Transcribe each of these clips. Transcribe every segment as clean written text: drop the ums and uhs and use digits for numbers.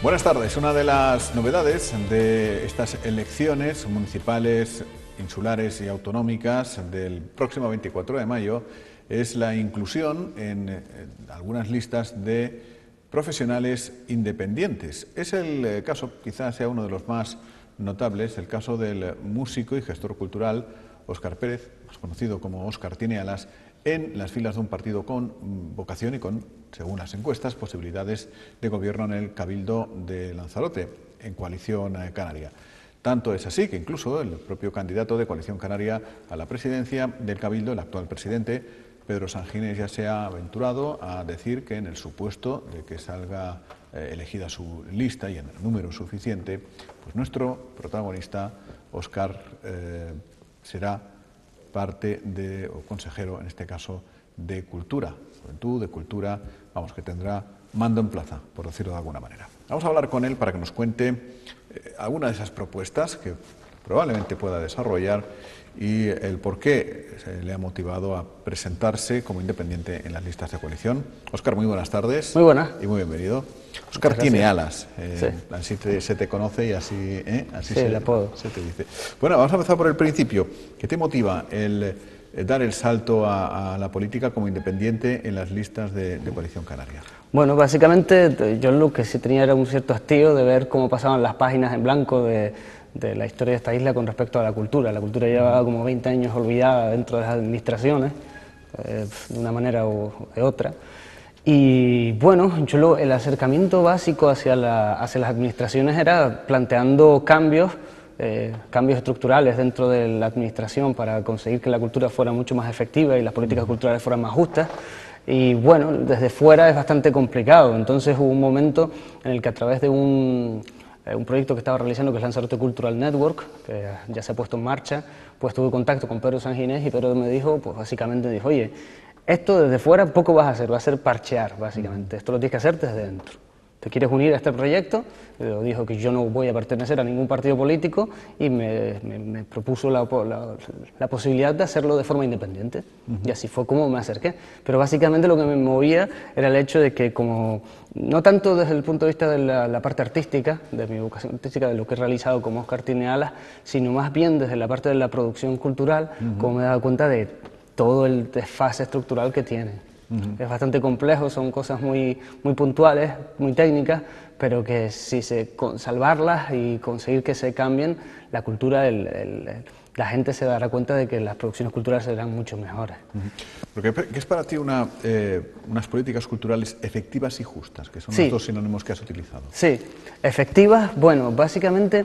Buenas tardes. Una de las novedades de estas elecciones municipales, insulares y autonómicas del próximo 24 de mayo es la inclusión en algunas listas de profesionales independientes. Es el caso, quizás sea uno de los más notables, el caso del músico y gestor cultural Óscar Pérez, más conocido como Óscar Tiene Alas, en las filas de un partido con vocación y con, según las encuestas, posibilidades de gobierno en el Cabildo de Lanzarote, en Coalición Canaria. Tanto es así que incluso el propio candidato de Coalición Canaria a la presidencia del Cabildo, el actual presidente, Pedro Sanginés, ya se ha aventurado a decir que en el supuesto de que salga elegida su lista y en el número suficiente, pues nuestro protagonista, Óscar, será parte de, o consejero en este caso, de Cultura, Juventud, de Cultura, vamos, que tendrá mando en plaza, por decirlo de alguna manera. Vamos a hablar con él para que nos cuente alguna de esas propuestas que probablemente pueda desarrollar y el por qué se le ha motivado a presentarse como independiente en las listas de coalición. Óscar, muy buenas tardes. Muy buenas. Y muy bienvenido. Óscar tiene alas, sí. Así se te conoce y así, así sí, se te dice. Bueno, vamos a empezar por el principio. ¿Qué te motiva el dar el salto a la política como independiente en las listas de Coalición Canaria? Bueno, básicamente yo lo que sí tenía era un cierto hastío de ver cómo pasaban las páginas en blanco de la historia de esta isla con respecto a la cultura. La cultura llevaba como 20 años olvidada dentro de las administraciones, de una manera o de otra. Y bueno, el acercamiento básico hacia las administraciones era planteando cambios estructurales dentro de la administración para conseguir que la cultura fuera mucho más efectiva y las políticas culturales fueran más justas. Y bueno, desde fuera es bastante complicado. Entonces hubo un momento en el que a través de un proyecto que estaba realizando, que es Lanzarote Cultural Network, que ya se ha puesto en marcha, pues tuve contacto con Pedro Sanginés y Pedro me dijo, pues básicamente dijo, oye, esto desde fuera poco vas a hacer, va a ser parchear básicamente, esto lo tienes que hacer desde dentro. ¿Te quieres unir a este proyecto? Yo dijo que yo no voy a pertenecer a ningún partido político y me propuso la posibilidad de hacerlo de forma independiente. Y así fue como me acerqué. Pero básicamente lo que me movía era el hecho de que, como no tanto desde el punto de vista de la parte artística, de mi vocación artística, de lo que he realizado como Óscar Tiene Alas, sino más bien desde la parte de la producción cultural, como me he dado cuenta de todo el desfase estructural que tiene. Es bastante complejo, son cosas muy puntuales, muy técnicas, pero que si salvarlas y conseguir que se cambien, la cultura, la gente se dará cuenta de que las producciones culturales serán mucho mejores. ¿Qué es para ti unas políticas culturales efectivas y justas? Que son sí. los dos sinónimos que has utilizado. Sí, efectivas, bueno, básicamente...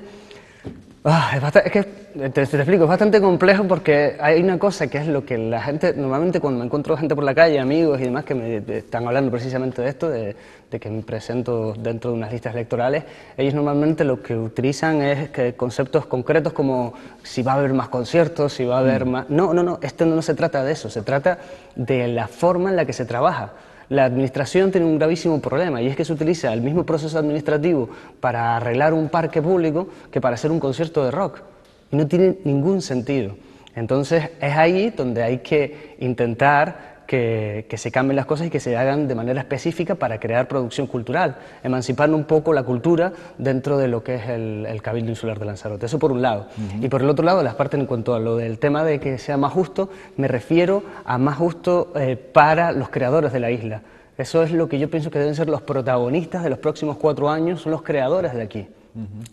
es que, te explico, es bastante complejo porque hay una cosa que es lo que la gente, normalmente cuando me encuentro gente por la calle, amigos y demás que me están hablando precisamente de esto, de que me presento dentro de unas listas electorales, ellos normalmente lo que utilizan es conceptos concretos como si va a haber más conciertos, si va a haber más... No, esto no se trata de eso, se trata de la forma en la que se trabaja. La administración tiene un gravísimo problema y es que se utiliza el mismo proceso administrativo para arreglar un parque público que para hacer un concierto de rock. Y no tiene ningún sentido. Entonces es ahí donde hay que intentar que se cambien las cosas y que se hagan de manera específica para crear producción cultural, emancipando un poco la cultura dentro de lo que es el Cabildo Insular de Lanzarote. Eso por un lado. Y por el otro lado, las partes en cuanto a lo del tema de que sea más justo, me refiero a más justo para los creadores de la isla. Eso es lo que yo pienso que deben ser los protagonistas de los próximos 4 años, son los creadores de aquí.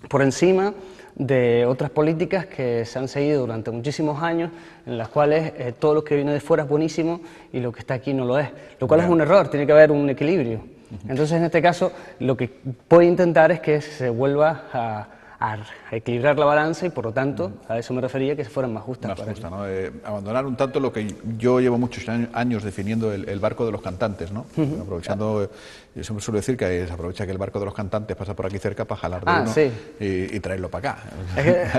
Por encima de otras políticas que se han seguido durante muchísimos años, en las cuales todo lo que viene de fuera es buenísimo y lo que está aquí no lo es, lo cual es un error, tiene que haber un equilibrio. Entonces, en este caso, lo que voy a intentar es que se vuelva a equilibrar la balanza y, por lo tanto, a eso me refería, que se fueran más justas. Más justa, ¿no? Abandonar un tanto lo que yo llevo muchos años definiendo el barco de los cantantes, ¿no? Aprovechando, yo siempre suelo decir que se aprovecha que el barco de los cantantes pasa por aquí cerca para jalar de uno sí. y traerlo para acá.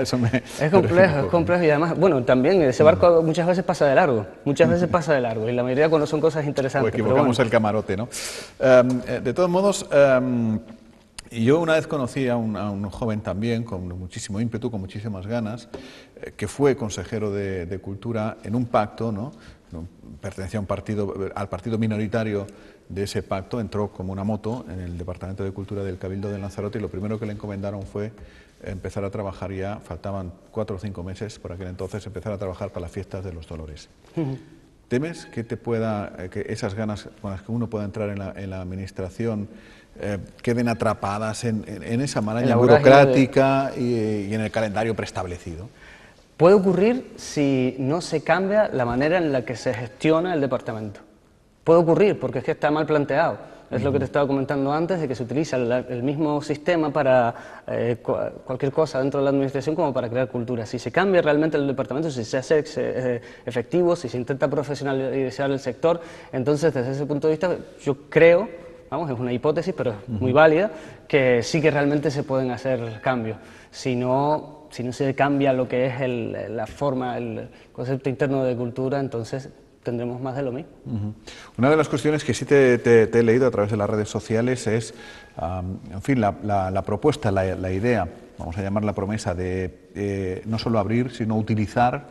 Es complejo y además, bueno, también ese barco muchas veces pasa de largo, y la mayoría cuando son cosas interesantes. O equivocamos el camarote, ¿no? De todos modos... Y yo una vez conocí a un joven también con muchísimo ímpetu, con muchísimas ganas, que fue consejero de Cultura en un pacto, ¿no?, pertenecía al partido minoritario de ese pacto, entró como una moto en el Departamento de Cultura del Cabildo de Lanzarote y lo primero que le encomendaron fue empezar a trabajar ya, faltaban 4 o 5 meses por aquel entonces, empezar a trabajar para las fiestas de los Dolores. ¿Temes que que esas ganas con las que uno pueda entrar en la administración queden atrapadas en esa maraña burocrática y en el calendario preestablecido? Puede ocurrir si no se cambia la manera en la que se gestiona el departamento. Puede ocurrir porque es que está mal planteado. Es lo que te estaba comentando antes, de que se utiliza el mismo sistema para cualquier cosa dentro de la administración como para crear cultura. Si se cambia realmente el departamento, si se hace efectivo, si se intenta profesionalizar el sector, entonces desde ese punto de vista yo creo, vamos, es una hipótesis, pero es muy válida, que sí que realmente se pueden hacer cambios. Si no se cambia lo que es la forma, el concepto interno de cultura, entonces tendremos más de lo mismo. Una de las cuestiones que sí te he leído a través de las redes sociales es, en fin, la propuesta, la idea, vamos a llamar la promesa de no solo abrir, sino utilizar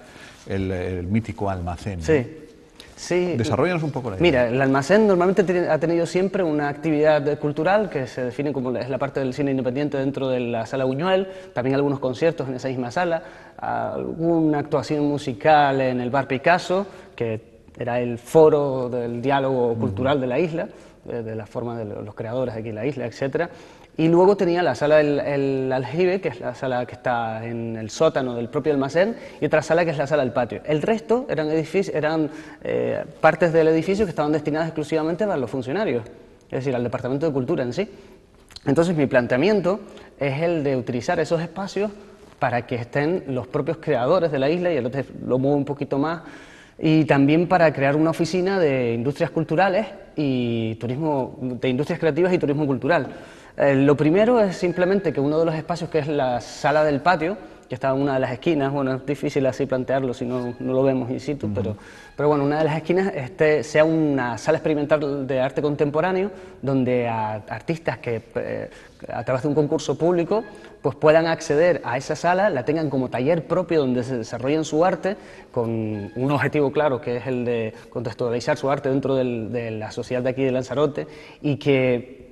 el mítico almacén. Sí. ¿no? Sí. Desarróllanos un poco la idea. Mira, el almacén normalmente ha tenido siempre una actividad cultural que se define como es la parte del cine independiente dentro de la Sala Buñuel, también algunos conciertos en esa misma sala, alguna actuación musical en el Bar Picasso, que era el foro del diálogo cultural de la isla, de la forma de los creadores de aquí en la isla, etc. Y luego tenía la sala el Aljibe, que es la sala que está en el sótano del propio almacén, y otra sala que es la sala del patio. El resto eran partes del edificio que estaban destinadas exclusivamente para los funcionarios, es decir, al Departamento de Cultura en sí. Entonces mi planteamiento es el de utilizar esos espacios para que estén los propios creadores de la isla, y el otro lo muevo un poquito más, y también para crear una oficina de industrias culturales y turismo, de industrias creativas y turismo cultural. Lo primero es simplemente que uno de los espacios, que es la sala del patio, que está en una de las esquinas, bueno, es difícil así plantearlo si no lo vemos in situ, pero bueno, una de las esquinas sea una sala experimental de arte contemporáneo, donde artistas que a través de un concurso público pues puedan acceder a esa sala, la tengan como taller propio donde se desarrollen su arte, con un objetivo claro, que es el de contextualizar su arte dentro de la sociedad de aquí de Lanzarote, y que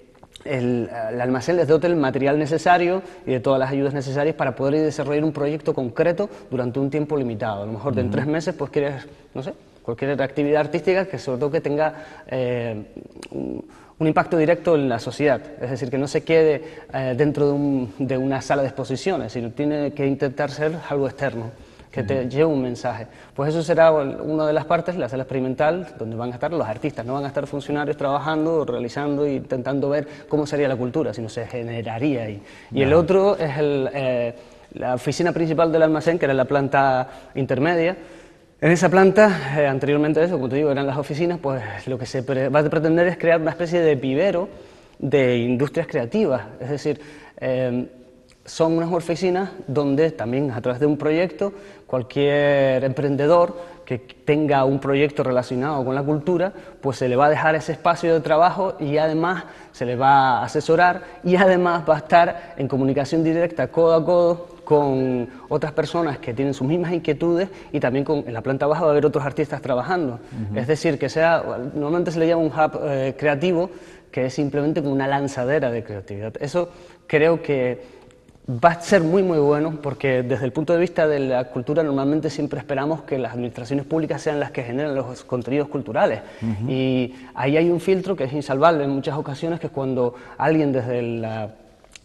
el almacén les dote el material necesario y de todas las ayudas necesarias para poder desarrollar un proyecto concreto durante un tiempo limitado. A lo mejor en 3 meses pues quieres, no sé, cualquier actividad artística que sobre todo que tenga un impacto directo en la sociedad, es decir, que no se quede dentro de una sala de exposiciones, sino tiene que intentar ser algo externo, que te lleve un mensaje. Pues eso será una de las partes, la sala experimental, donde van a estar los artistas, no van a estar funcionarios trabajando, realizando e intentando ver cómo sería la cultura, sino se generaría ahí. Y el otro es la oficina principal del almacén, que era la planta intermedia. En esa planta, anteriormente a eso, como te digo, eran las oficinas, pues lo que se va a pretender es crear una especie de vivero de industrias creativas, es decir, son unas oficinas donde también a través de un proyecto cualquier emprendedor que tenga un proyecto relacionado con la cultura pues se le va a dejar ese espacio de trabajo y además se le va a asesorar y además va a estar en comunicación directa codo a codo con otras personas que tienen sus mismas inquietudes y también en la planta baja va a haber otros artistas trabajando. Es decir, que normalmente se le llama un hub creativo, que es simplemente como una lanzadera de creatividad. Eso creo que va a ser muy bueno porque desde el punto de vista de la cultura normalmente siempre esperamos que las administraciones públicas sean las que generan los contenidos culturales y ahí hay un filtro que es insalvable en muchas ocasiones, que es cuando alguien desde la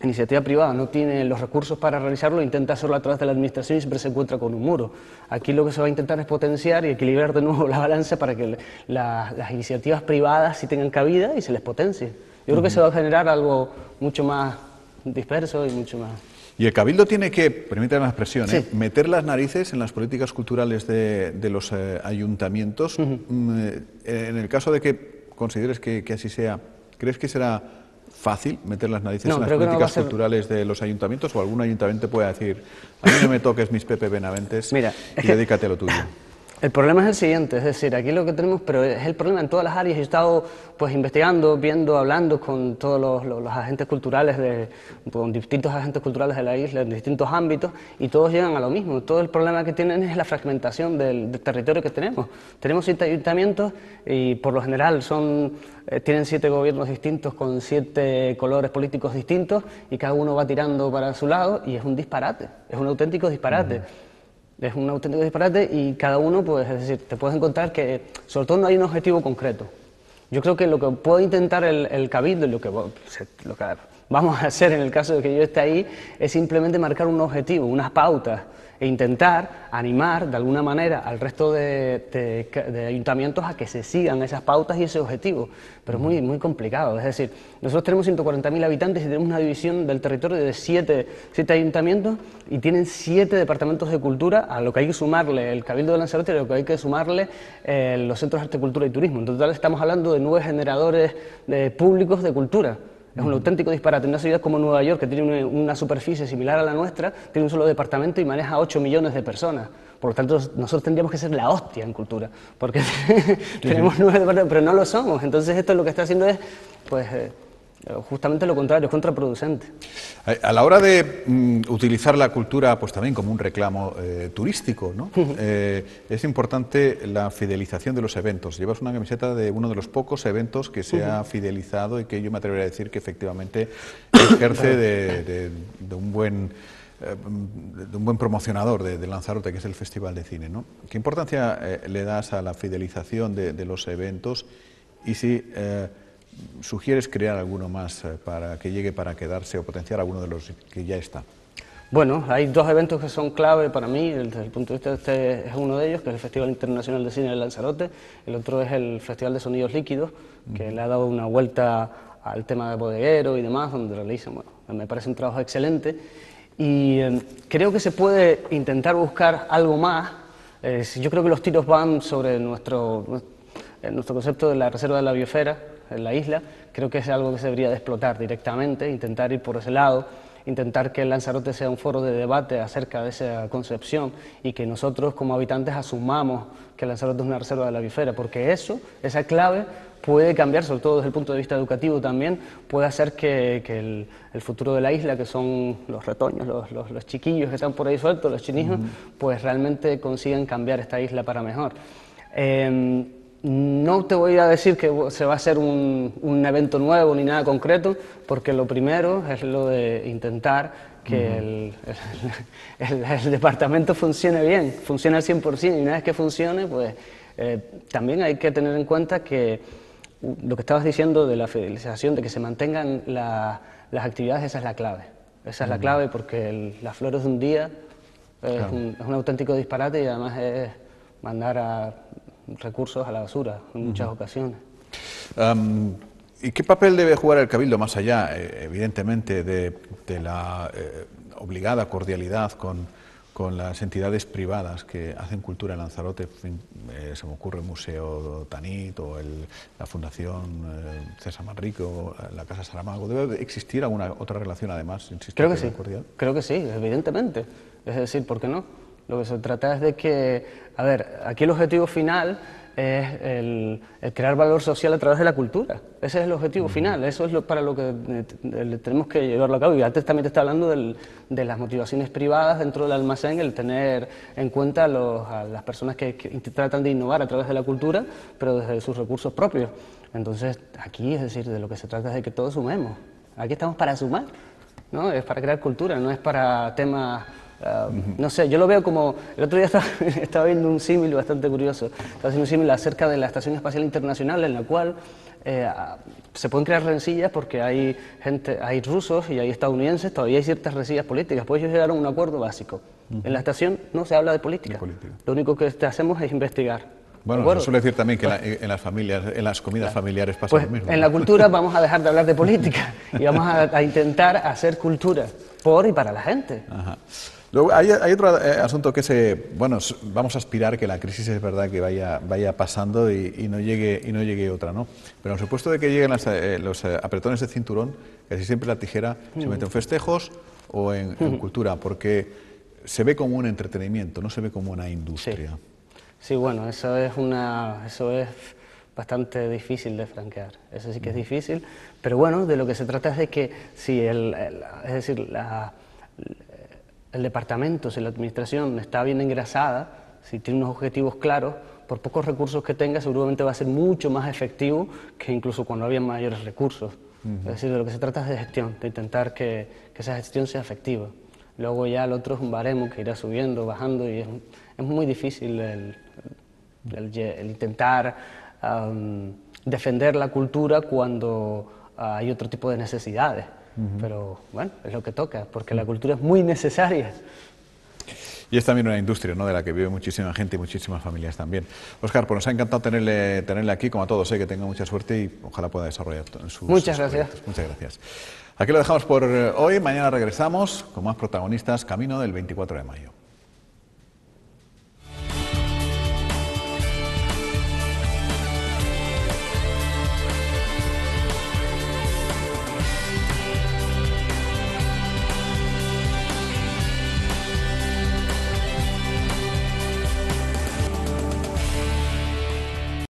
iniciativa privada no tiene los recursos para realizarlo, intenta hacerlo a través de la administración y siempre se encuentra con un muro. Aquí lo que se va a intentar es potenciar y equilibrar de nuevo la balanza para que las iniciativas privadas sí tengan cabida y se les potencie. Yo creo que se va a generar algo mucho más disperso y mucho más... Y el Cabildo tiene que, permítame la expresión, meter las narices en las políticas culturales de los ayuntamientos. En el caso de que consideres que así sea, ¿crees que será fácil meter las narices en las políticas culturales de los ayuntamientos, o algún ayuntamiento puede decir, a mí no me toques mis Pepe Benaventes y dedícate a lo tuyo? El problema es el siguiente, es decir, aquí lo que tenemos, pero es el problema en todas las áreas. Yo he estado pues investigando, viendo, hablando con todos los agentes culturales, con distintos agentes culturales de la isla, en distintos ámbitos, y todos llegan a lo mismo. Todo el problema que tienen es la fragmentación del territorio que tenemos. Tenemos 7 ayuntamientos y por lo general tienen 7 gobiernos distintos con 7 colores políticos distintos y cada uno va tirando para su lado y es un disparate, es un auténtico disparate. Es un auténtico disparate y cada uno, pues, es decir, te puedes encontrar que sobre todo no hay un objetivo concreto. Yo creo que lo que puede intentar el Cabildo y lo que vamos a hacer en el caso de que yo esté ahí es simplemente marcar un objetivo, unas pautas e intentar animar de alguna manera al resto de ayuntamientos a que se sigan esas pautas y ese objetivo, pero es muy complicado. Es decir, nosotros tenemos 140.000 habitantes y tenemos una división del territorio de 7 ayuntamientos y tienen 7 departamentos de cultura, a lo que hay que sumarle el Cabildo de Lanzarote y a lo que hay que sumarle los centros de arte, cultura y turismo. En total estamos hablando de 9 generadores públicos de cultura. Es un auténtico disparate. Una ciudad como Nueva York, que tiene una superficie similar a la nuestra, tiene un solo departamento y maneja 8 millones de personas. Por lo tanto, nosotros tendríamos que ser la hostia en cultura, porque tenemos 9 departamentos, pero no lo somos. Entonces esto lo que está haciendo es, pues, justamente lo contrario, es contraproducente. A la hora de utilizar la cultura pues también como un reclamo turístico, ¿no? Es importante la fidelización de los eventos. Llevas una camiseta de uno de los pocos eventos que se ha fidelizado y que yo me atrevería a decir que efectivamente ejerce de un buen promocionador de Lanzarote, que es el Festival de Cine, ¿no? ¿Qué importancia le das a la fidelización de los eventos y si sugieres crear alguno más para que llegue para quedarse o potenciar alguno de los que ya está? Bueno, hay 2 eventos que son clave para mí, desde el punto de vista este es uno de ellos, que es el Festival Internacional de Cine de Lanzarote, el otro es el Festival de Sonidos Líquidos, que le ha dado una vuelta al tema de bodeguero y demás, donde realizan, bueno, me parece un trabajo excelente, y creo que se puede intentar buscar algo más. Yo creo que los tiros van sobre nuestro concepto de la Reserva de la Biosfera en la isla. Creo que es algo que se debería de explotar directamente, intentar ir por ese lado, intentar que Lanzarote sea un foro de debate acerca de esa concepción y que nosotros como habitantes asumamos que Lanzarote es una reserva de la biosfera, porque esa clave puede cambiar, sobre todo desde el punto de vista educativo también, puede hacer que el futuro de la isla, que son los retoños, los chiquillos que están por ahí sueltos, los chinijos, pues realmente consigan cambiar esta isla para mejor. No te voy a decir que se va a hacer un evento nuevo ni nada concreto, porque lo primero es lo de intentar que el departamento funcione bien, funcione al 100%, y una vez que funcione, pues también hay que tener en cuenta que lo que estabas diciendo de la fidelización, de que se mantengan las actividades, esa es la clave. Esa es la clave, porque las flores de un día es un auténtico disparate y además es mandar recursos a la basura en muchas ocasiones. ¿Y qué papel debe jugar el Cabildo, más allá, evidentemente, de la obligada cordialidad con las entidades privadas que hacen cultura en Lanzarote? Se me ocurre el Museo Tanit o la Fundación César Manrique, la Casa Saramago. ¿Debe existir alguna otra relación, además? Insisto, creo que sí, cordial. Creo que sí, evidentemente. Es decir, ¿por qué no? Lo que se trata es de que, a ver, aquí el objetivo final es el crear valor social a través de la cultura. Ese es el objetivo final, eso es para lo que tenemos que llevarlo a cabo. Y antes también te estaba hablando de las motivaciones privadas dentro del almacén, el tener en cuenta a las personas que tratan de innovar a través de la cultura, pero desde sus recursos propios. Entonces, aquí, es decir, de lo que se trata es de que todos sumemos. Aquí estamos para sumar, ¿no? Es para crear cultura, no es para temas... no sé, yo lo veo como... El otro día estaba viendo un símil bastante curioso. Estaba haciendo un símil acerca de la Estación Espacial Internacional, en la cual se pueden crear rencillas porque hay rusos y hay estadounidenses, todavía hay ciertas rencillas políticas, pues ellos llegaron a un acuerdo básico. En la estación no se habla de política. Lo único que hacemos es investigar. Bueno, se suele decir también que en las familias, en las comidas familiares pasa lo mismo. En la cultura vamos a dejar de hablar de política y vamos a intentar hacer cultura por y para la gente. Ajá. Luego, hay otro asunto que vamos a aspirar que la crisis es verdad que vaya pasando y no llegue otra, ¿no? Pero en supuesto de que lleguen los apretones de cinturón, casi siempre la tijera se mete en festejos o en cultura, porque se ve como un entretenimiento, no se ve como una industria. Sí, bueno, eso es bastante difícil de franquear, eso sí que es difícil, pero bueno, de lo que se trata es de que si el departamento, si la administración está bien engrasada, si tiene unos objetivos claros, por pocos recursos que tenga, seguramente va a ser mucho más efectivo que incluso cuando había mayores recursos. Es decir, de lo que se trata es de gestión, de intentar que esa gestión sea efectiva. Luego ya el otro es un baremo que irá subiendo, bajando, y es muy difícil el intentar defender la cultura cuando hay otro tipo de necesidades. Pero bueno, es lo que toca, porque la cultura es muy necesaria. Y es también una industria, ¿no?, de la que vive muchísima gente y muchísimas familias también. Óscar, pues nos ha encantado tenerle aquí, como a todos, que tenga mucha suerte y ojalá pueda desarrollar sus Muchas gracias. proyectos. Muchas gracias. Aquí lo dejamos por hoy, mañana regresamos con más protagonistas camino del 24 de mayo.